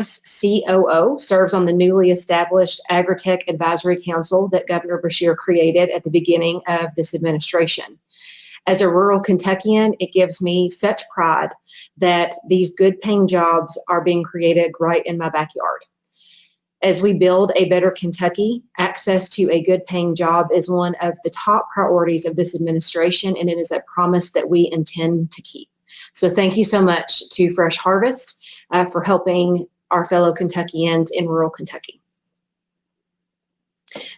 COO, serves on the newly established Agritech Advisory Council that Governor Beshear created at the beginning of this administration. As a rural Kentuckian, it gives me such pride that these good paying jobs are being created right in my backyard. As we build a better Kentucky, access to a good paying job is one of the top priorities of this administration, and it is a promise that we intend to keep. So thank you so much to Fresh Harvest for helping our fellow Kentuckians in rural Kentucky.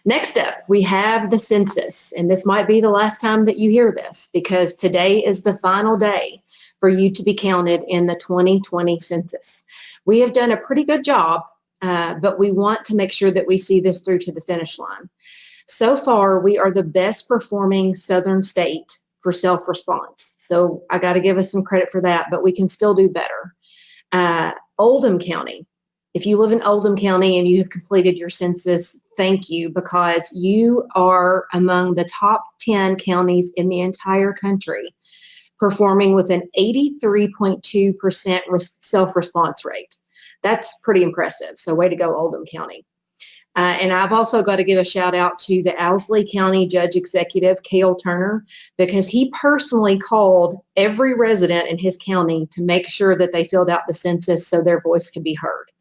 Next up, we have the census, and this might be the last time that you hear this because today is the final day for you to be counted in the 2020 census. We have done a pretty good job, but we want to make sure that we see this through to the finish line. So far, we are the best performing Southern state for self-response. So I got to give us some credit for that, but we can still do better. Oldham County. If you live in Oldham County and you have completed your census, thank you, because you are among the top 10 counties in the entire country, performing with an 83.2% self-response rate. That's pretty impressive. So way to go, Oldham County. And I've also got to give a shout out to the Owsley County Judge Executive, Cale Turner, because he personally called every resident in his county to make sure that they filled out the census so their voice could be heard.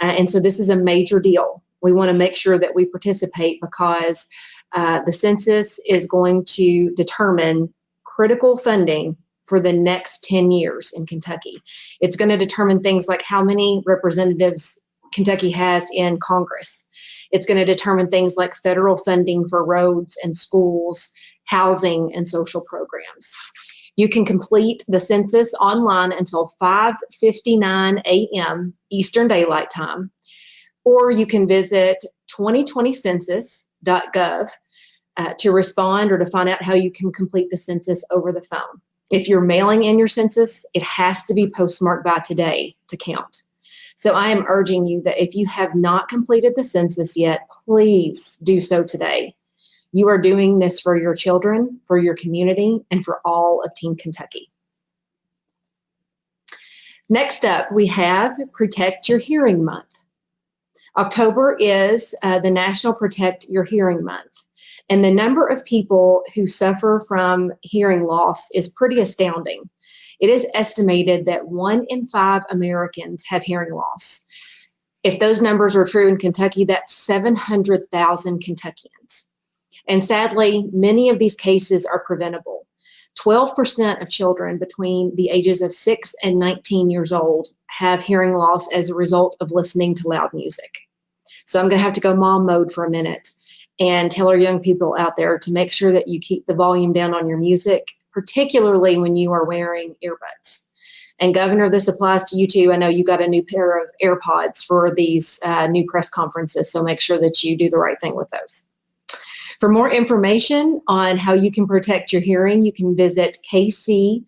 And so this is a major deal. We want to make sure that we participate because the census is going to determine critical funding for the next 10 years in Kentucky. It's going to determine things like how many representatives Kentucky has in Congress. It's going to determine things like federal funding for roads and schools, housing, and social programs. You can complete the census online until 5:59 a.m. Eastern Daylight Time, or you can visit 2020census.gov to respond or to find out how you can complete the census over the phone. If you're mailing in your census, it has to be postmarked by today to count. So I am urging you that if you have not completed the census yet, please do so today. You are doing this for your children, for your community, and for all of Team Kentucky. Next up, we have Protect Your Hearing Month. October is the National Protect Your Hearing Month. And the number of people who suffer from hearing loss is pretty astounding. It is estimated that 1 in 5 Americans have hearing loss. If those numbers are true in Kentucky, that's 700,000 Kentuckians. And sadly, many of these cases are preventable. 12% of children between the ages of 6 and 19 years old have hearing loss as a result of listening to loud music. So I'm going to have to go mom mode for a minute and tell our young people out there to make sure that you keep the volume down on your music, particularly when you are wearing earbuds. And Governor, this applies to you too. I know you got a new pair of AirPods for these new press conferences, so make sure that you do the right thing with those. For more information on how you can protect your hearing, you can visit kcdhh.ky.gov,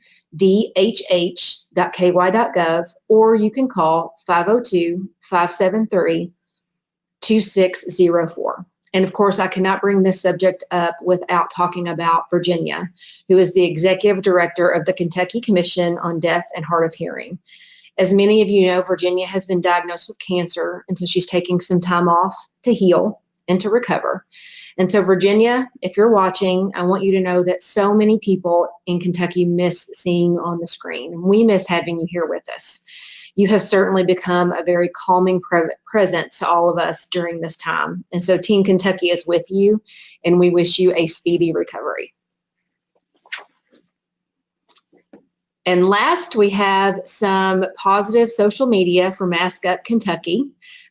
or you can call 502-573-2604. And of course, I cannot bring this subject up without talking about Virginia, who is the executive director of the Kentucky Commission on Deaf and Hard of Hearing. As many of you know, Virginia has been diagnosed with cancer, and so she's taking some time off to heal and to recover. And so, Virginia, if you're watching, I want you to know that so many people in Kentucky miss seeing on the screen, and we miss having you here with us. You have certainly become a very calming presence to all of us during this time. And so Team Kentucky is with you, and we wish you a speedy recovery. And last, we have some positive social media for Mask Up Kentucky.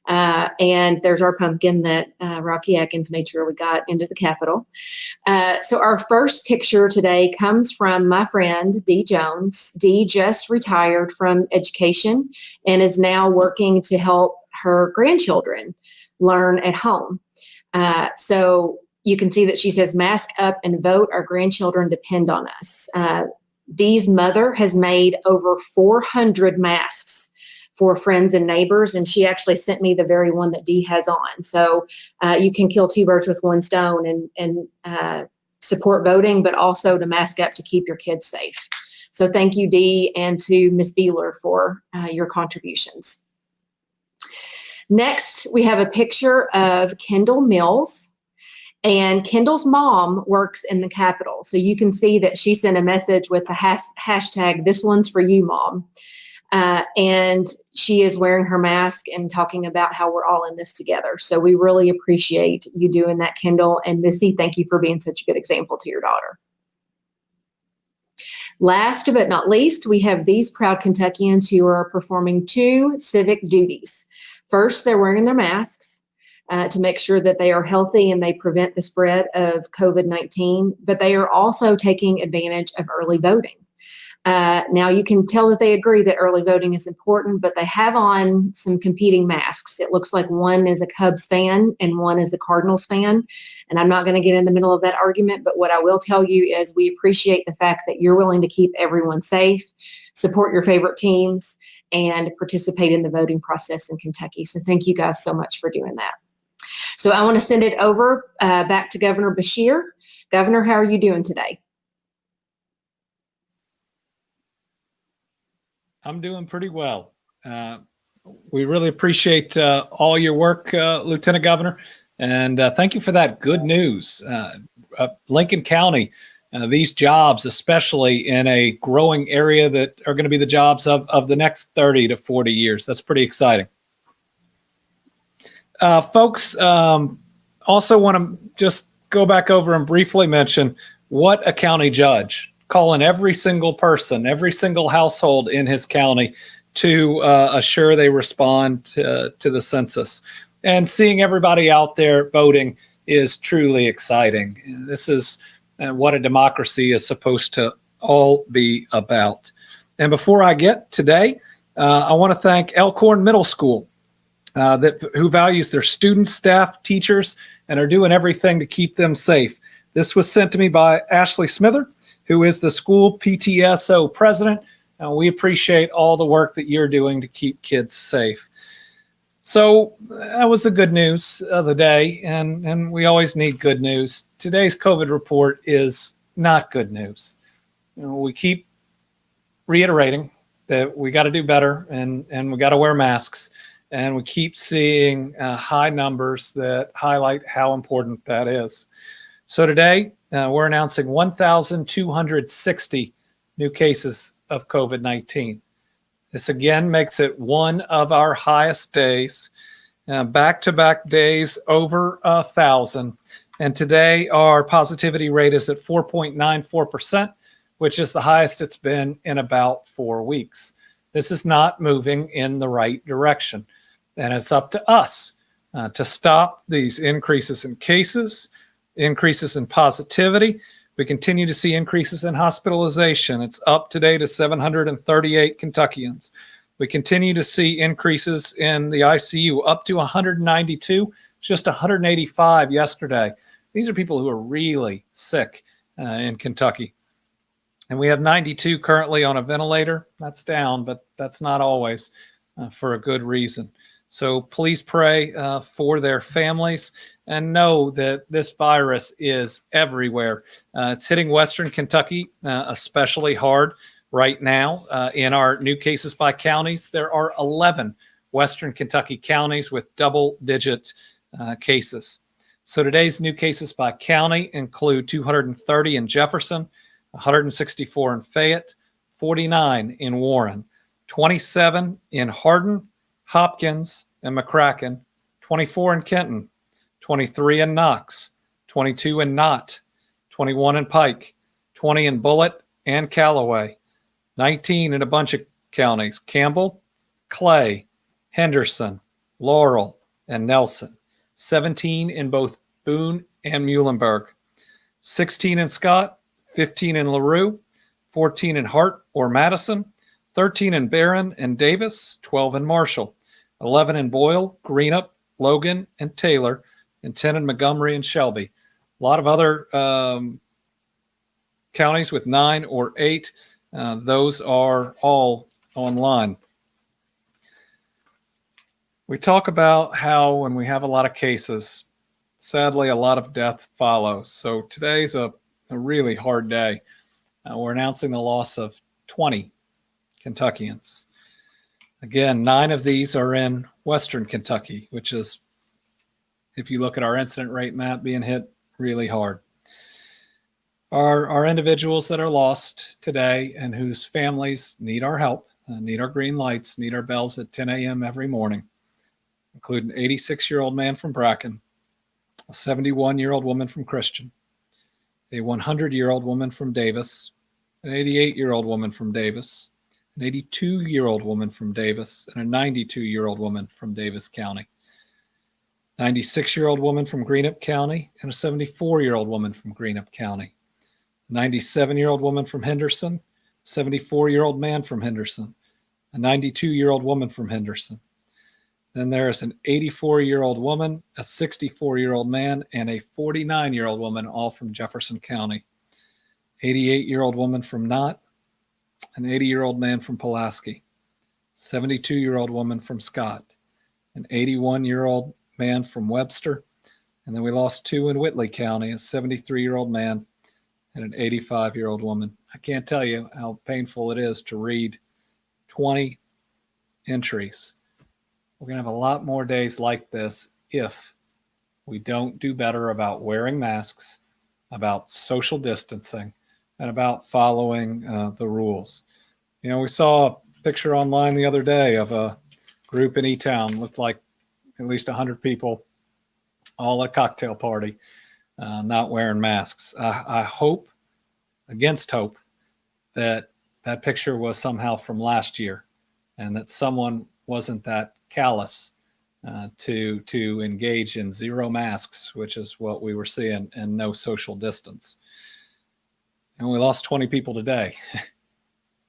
And there's our pumpkin that Rocky Atkins made sure we got into the Capitol. So our first picture today comes from my friend, Dee Jones. Dee just retired from education and is now working to help her grandchildren learn at home. So you can see that she says, "Mask up and vote. Our grandchildren depend on us." Dee's mother has made over 400 masks for friends and neighbors, and she actually sent me the very one that Dee has on. So you can kill two birds with one stone and support voting, but also to mask up to keep your kids safe. So thank you, Dee, and to Ms. Beeler for your contributions. Next, we have a picture of Kendall Mills. And Kendall's mom works in the Capitol. So you can see that she sent a message with the hashtag, "This one's for you, Mom." And she is wearing her mask and talking about how we're all in this together. So we really appreciate you doing that, Kendall. And Missy, thank you for being such a good example to your daughter. Last but not least, we have these proud Kentuckians who are performing 2 civic duties. First, they're wearing their masks to make sure that they are healthy and they prevent the spread of COVID-19, but they are also taking advantage of early voting. Now you can tell that they agree that early voting is important, but they have on some competing masks. It looks like one is a Cubs fan and one is a Cardinals fan. And I'm not going to get in the middle of that argument, but what I will tell you is we appreciate the fact that you're willing to keep everyone safe, support your favorite teams, and participate in the voting process in Kentucky. So thank you guys so much for doing that. So I want to send it over back to Governor Beshear. Governor, how are you doing today? I'm doing pretty well. We really appreciate all your work, Lieutenant Governor, and thank you for that good news. Lincoln County, these jobs, especially in a growing area that are going to be the jobs of the next 30 to 40 years. That's pretty exciting. Folks, also want to just go back over and briefly mention what a county judge calling every single person, every single household in his county to assure they respond to the census. And seeing everybody out there voting is truly exciting. This is what a democracy is supposed to all be about. And before I get today, I want to thank Elkhorn Middle School, who values their students, staff, teachers, and are doing everything to keep them safe. This was sent to me by Ashley Smither, who is the school PTSO president. We appreciate all the work that you're doing to keep kids safe. So that was the good news of the day, and we always need good news. Today's COVID report is not good news. We keep reiterating that we got to do better and we got to wear masks. And we keep seeing high numbers that highlight how important that is. So today, we're announcing 1,260 new cases of COVID-19. This again makes it one of our highest days, back-to-back days over 1,000. And today, our positivity rate is at 4.94%, which is the highest it's been in about 4 weeks. This is not moving in the right direction. And it's up to us to stop these increases in cases, increases in positivity. We continue to see increases in hospitalization. It's up today to 738 Kentuckians. We continue to see increases in the ICU up to 192, just 185 yesterday. These are people who are really sick in Kentucky. And we have 92 currently on a ventilator. That's down, but that's not always for a good reason. So please pray for their families and know that this virus is everywhere. It's hitting Western Kentucky especially hard right now. In our new cases by counties, there are 11 Western Kentucky counties with double-digit cases. So today's new cases by county include 230 in Jefferson, 164 in Fayette, 49 in Warren, 27 in Hardin, Hopkins, and McCracken, 24 in Kenton, 23 in Knox, 22 in Knott, 21 in Pike, 20 in Bullitt and Callaway, 19 in a bunch of counties, Campbell, Clay, Henderson, Laurel, and Nelson, 17 in both Boone and Muhlenberg, 16 in Scott, 15 in LaRue, 14 in Hart or Madison, 13 in Barron and Davis, 12 in Marshall, 11 in Boyle, Greenup, Logan, and Taylor, and 10 in Montgomery and Shelby. A lot of other counties with 9 or 8. Those are all online. We talk about how when we have a lot of cases, sadly, a lot of death follows. So today's a really hard day. We're announcing the loss of 20 Kentuckians. Again, 9 of these are in Western Kentucky, which is, if you look at our incident rate map, being hit really hard. Our individuals that are lost today and whose families need our help, need our green lights, need our bells at 10 a.m. every morning, include an 86-year-old man from Bracken, a 71-year-old woman from Christian, a 100-year-old woman from Davis, an 88-year-old woman from Davis, an 82-year-old woman from Davis, and a 92-year-old woman from Davis County, 96-year-old woman from Greenup County, and a 74-year-old woman from Greenup County, 97-year-old woman from Henderson, 74-year-old man from Henderson, a 92-year-old woman from Henderson. Then there is an 84-year-old woman, a 64-year-old man, and a 49-year-old woman, all from Jefferson County. 88-year-old woman from Knott, an 80-year-old man from Pulaski, 72-year-old woman from Scott, an 81-year-old man from Webster, and then we lost 2 in Whitley County, a 73-year-old man and an 85-year-old woman. I can't tell you how painful it is to read 20 entries. We're going to have a lot more days like this if we don't do better about wearing masks, about social distancing, and about following the rules. You know, we saw a picture online the other day of a group in E-Town, looked like at least 100 people, all at a cocktail party, not wearing masks. I hope, against hope, that that picture was somehow from last year and that someone wasn't that callous to engage in zero masks, which is what we were seeing, and no social distance. And we lost 20 people today.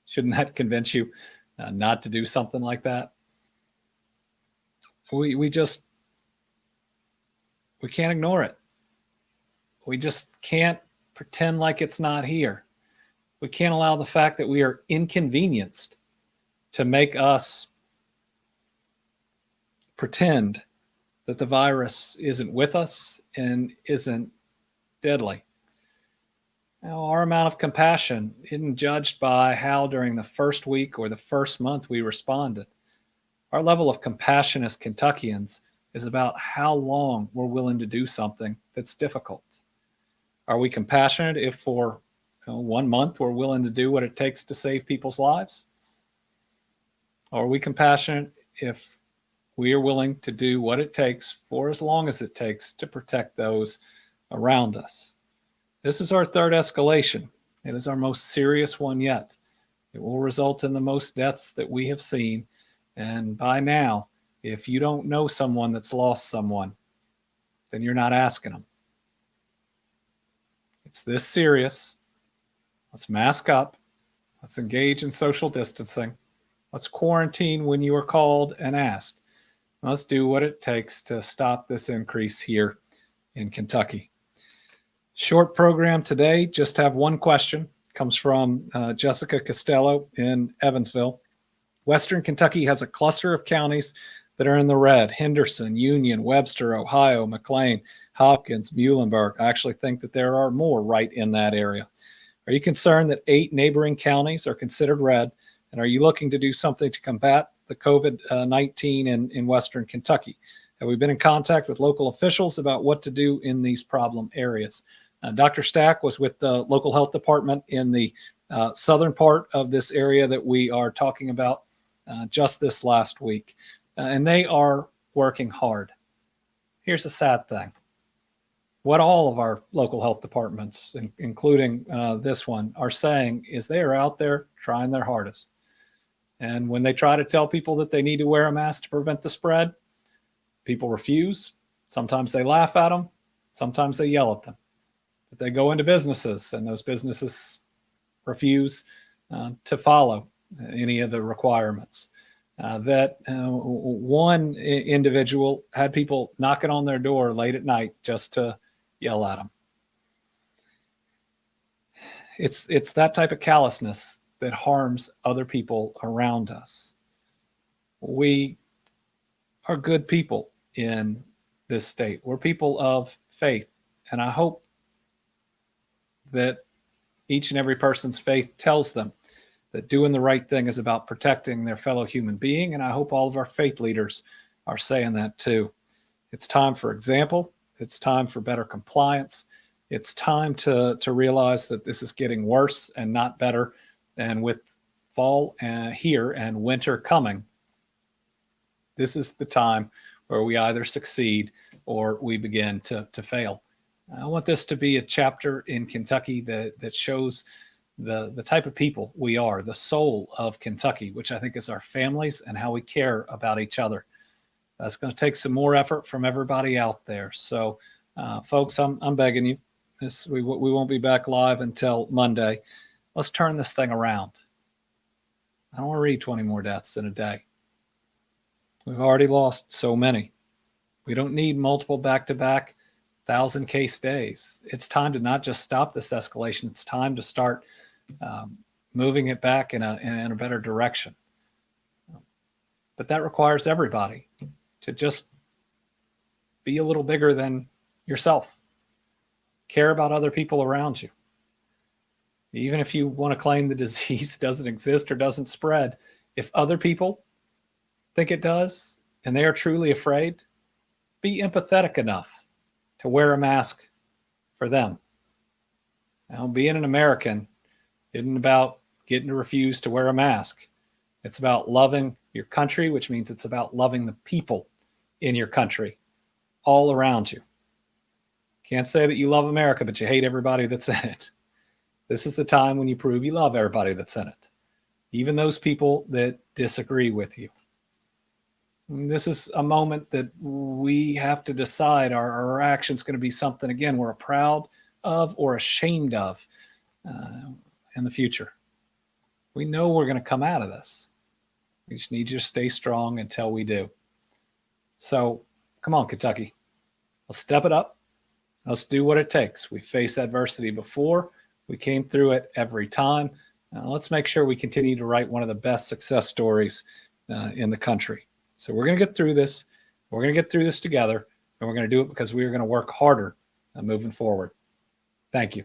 Shouldn't that convince you not to do something like that? We can't ignore it. We just can't pretend like it's not here. We can't allow the fact that we are inconvenienced to make us pretend that the virus isn't with us and isn't deadly. Now, our amount of compassion isn't judged by how during the first week or the first month we responded. Our level of compassion as Kentuckians is about how long we're willing to do something that's difficult. Are we compassionate if for 1 month we're willing to do what it takes to save people's lives? Or are we compassionate if we are willing to do what it takes for as long as it takes to protect those around us? This is our third escalation. It is our most serious one yet. It will result in the most deaths that we have seen. And by now, if you don't know someone that's lost someone, then you're not asking them. It's this serious. Let's mask up. Let's engage in social distancing. Let's quarantine when you are called and asked. Let's do what it takes to stop this increase here in Kentucky. Short program today, just have one question. Comes from Jessica Costello in Evansville. Western Kentucky has a cluster of counties that are in the red: Henderson, Union, Webster, Ohio, McLean, Hopkins, Muhlenberg. I actually think that there are more right in that area. Are you concerned that 8 neighboring counties are considered red? And are you looking to do something to combat the COVID-19 in Western Kentucky? Have we been in contact with local officials about what to do in these problem areas? Dr. Stack was with the local health department in the southern part of this area that we are talking about just this last week. And they are working hard. Here's the sad thing. What all of our local health departments, including this one, are saying is they are out there trying their hardest. And when they try to tell people that they need to wear a mask to prevent the spread, people refuse. Sometimes they laugh at them. Sometimes they yell at them. But they go into businesses, and those businesses refuse to follow any of the requirements. One individual had people knocking on their door late at night just to yell at them. It's that type of callousness that harms other people around us. We are good people in this state. We're people of faith. And I hope that each and every person's faith tells them that doing the right thing is about protecting their fellow human being. And I hope all of our faith leaders are saying that too. It's time for example. It's time for better compliance. It's time to realize that this is getting worse and not better. And with fall here and winter coming, this is the time where we either succeed or we begin to fail. I want this to be a chapter in Kentucky that shows the type of people we are, the soul of Kentucky, which I think is our families and how we care about each other. That's going to take some more effort from everybody out there. So, folks, I'm begging you. We won't be back live until Monday. Let's turn this thing around. I don't want to read 20 more deaths in a day. We've already lost so many. We don't need multiple back-to-back 1,000-case days. It's time to not just stop this escalation. It's time to start moving it back in a better direction. But that requires everybody to just be a little bigger than yourself. Care about other people around you. Even if you want to claim the disease doesn't exist or doesn't spread, if other people think it does and they are truly afraid, be empathetic enough to wear a mask for them. Now, being an American isn't about getting to refuse to wear a mask. It's about loving your country, which means it's about loving the people in your country all around you. Can't say that you love America, but you hate everybody that's in it. This is the time when you prove you love everybody that's in it, even those people that disagree with you. And this is a moment that we have to decide our action's going to be something, again, we're proud of or ashamed of in the future. We know we're going to come out of this. We just need you to stay strong until we do. So come on, Kentucky. Let's step it up. Let's do what it takes. We faced adversity before. We came through it every time. Let's make sure we continue to write one of the best success stories in the country. So we're going to get through this. We're going to get through this together, and we're going to do it because we are going to work harder moving forward. Thank you.